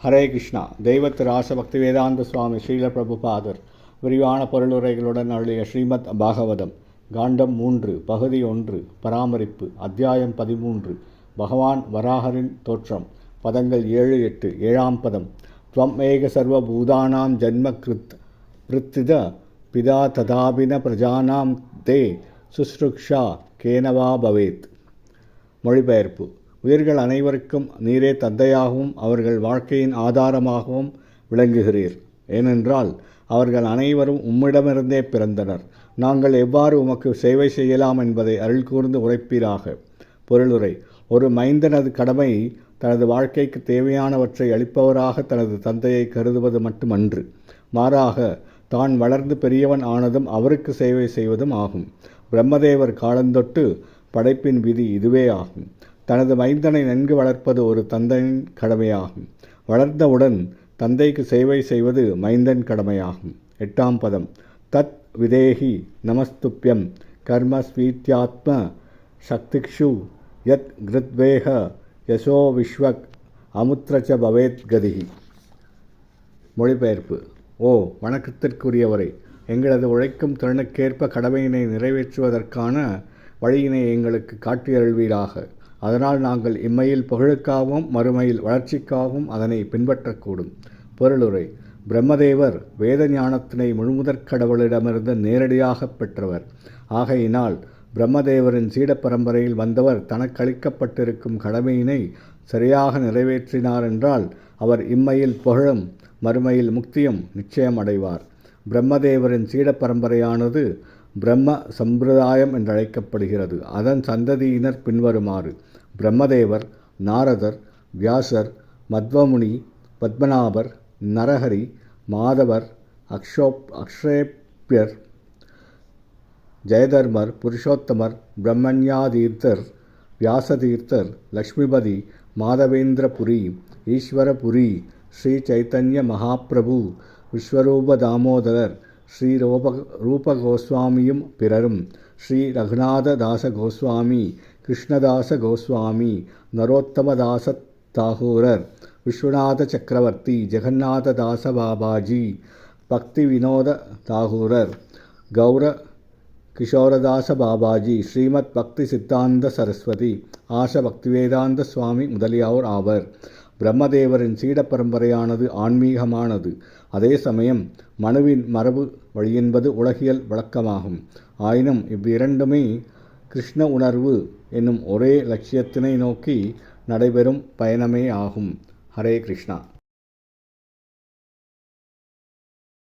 ஹரே கிருஷ்ணா. தெய்வத்து ராச பக்தி வேதாந்த சுவாமி ஸ்ரீல பிரபுபாதர் விரிவான பொருளுரைகளுடன் அருளிய ஸ்ரீமத் பாகவதம் காண்டம் 3 பகுதி 1 பராமரிப்பு அத்தியாயம் 13 பகவான் வராகரின் தோற்றம் பதங்கள் 7-8. 7ஆம் பதம். த்வம் ஏக சர்வ பூதானாம் ஜன்ம கிருத் விருத்தித பிதா ததாபின பிரஜானாம் தே சுஸ்ருக்ஷா கேனவா பவேத். மொழிபெயர்ப்பு. உயிர்கள் அனைவருக்கும் நீரே தந்தையாகவும் அவர்கள் வாழ்க்கையின் ஆதாரமாகவும் விளங்குகிறீர். ஏனென்றால் அவர்கள் அனைவரும் உம்மிடமிருந்தே பிறந்தனர். நாங்கள் எவ்வாறு உமக்கு சேவை செய்யலாம் என்பதை அருள் கூர்ந்து உரைப்பீராக. பொருளுரை. ஒரு மைந்தனது கடமை தனது வாழ்க்கைக்கு தேவையானவற்றை அளிப்பவராக தனது தந்தையை கருதுவது மட்டுமன்று, மாறாக தான் வளர்ந்து பெரியவன் ஆனதும் அவருக்கு சேவை செய்வதும் ஆகும். பிரம்மதேவர் காலந்தொட்டு படைப்பின் விதி இதுவே ஆகும். தனது மைந்தனை நன்கு வளர்ப்பது ஒரு தந்தையின் கடமையாகும். வளர்ந்தவுடன் தந்தைக்கு சேவை செய்வது மைந்தன் கடமையாகும். 8ஆம் பதம். தத் விதேகி நமஸ்துப்யம் கர்ம ஸ்வீத்யாத்ம சக்திக்ஷு யத் கிருத்வேக யசோ விஸ்வக் அமுத்ரச்ச பவேத் கதிகி. மொழிபெயர்ப்பு. ஓ வணக்கத்திற்குரியவரை, எங்களது உழைக்கும் திறனுக்கேற்ப கடமையினை நிறைவேற்றுவதற்கான வழியினை எங்களுக்கு காட்டியருள்வீராக. அதனால் நாங்கள் இம்மையில் புகழுக்காகவும் மறுமையில் வளர்ச்சிக்காகவும் அதனை பின்பற்றக்கூடும். பொருளுரை. பிரம்மதேவர் வேத ஞானத்தினை முழுமுதற் கடவுளிடமிருந்து நேரடியாக பெற்றவர். ஆகையினால் பிரம்மதேவரின் சீட பரம்பரையில் வந்தவர் தனக்களிக்கப்பட்டிருக்கும் கடமையினை சரியாக நிறைவேற்றினார் என்றால் அவர் இம்மையில் புகழும் மறுமையில் முக்தியும் நிச்சயம் அடைவார். பிரம்மதேவரின் சீட பரம்பரையானது பிரம்ம சம்பிரதாயம் என்றழைக்கப்படுகிறது. அதன் சந்ததியினர் பின்வருமாறு: பிரம்மதேவர், நாரதர், வியாசர், மத்வமுனி, பத்மநாபர், நரஹரி, மாதவர், அக்ஷேப்யர், ஜெயதர்மர், புருஷோத்தமர், பிரம்மண்யாதீர்த்தர், வியாசதீர்த்தர், லக்ஷ்மிபதி, மாதவேந்திரபுரி, ஈஸ்வரபுரி, ஸ்ரீ சைத்தன்ய மகாபிரபு, விஸ்வரூப தாமோதரர், ஸ்ரீ ரூப கோஸ்வாமியும் பிறரும், ஸ்ரீ ரகுநாத தாச கோஸ்வாமி, கிருஷ்ணதாச கோஸ்வாமி, நரோத்தமதாச தாகூரர், விஸ்வநாத சக்கரவர்த்தி, ஜெகநாத தாச பாபாஜி, பக்தி வினோத தாகூரர், கௌர கிஷோரதாச பாபாஜி, ஸ்ரீமத் பக்தி சித்தாந்த சரஸ்வதி, ஆஷ பக்திவேதாந்த சுவாமி முதலியோர் ஆவர். பிரம்மதேவரின் சீட பரம்பரையானது ஆன்மீகமானது. அதே சமயம் மனுவின் மரபு வழியென்பது உலகியல் வழக்கமாகும். ஆயினும் இவ்விரண்டுமே கிருஷ்ண உணர்வு என்னும் ஒரே லட்சியத்தினை நோக்கி நடைபெறும் பயணமே ஆகும். ஹரே கிருஷ்ணா.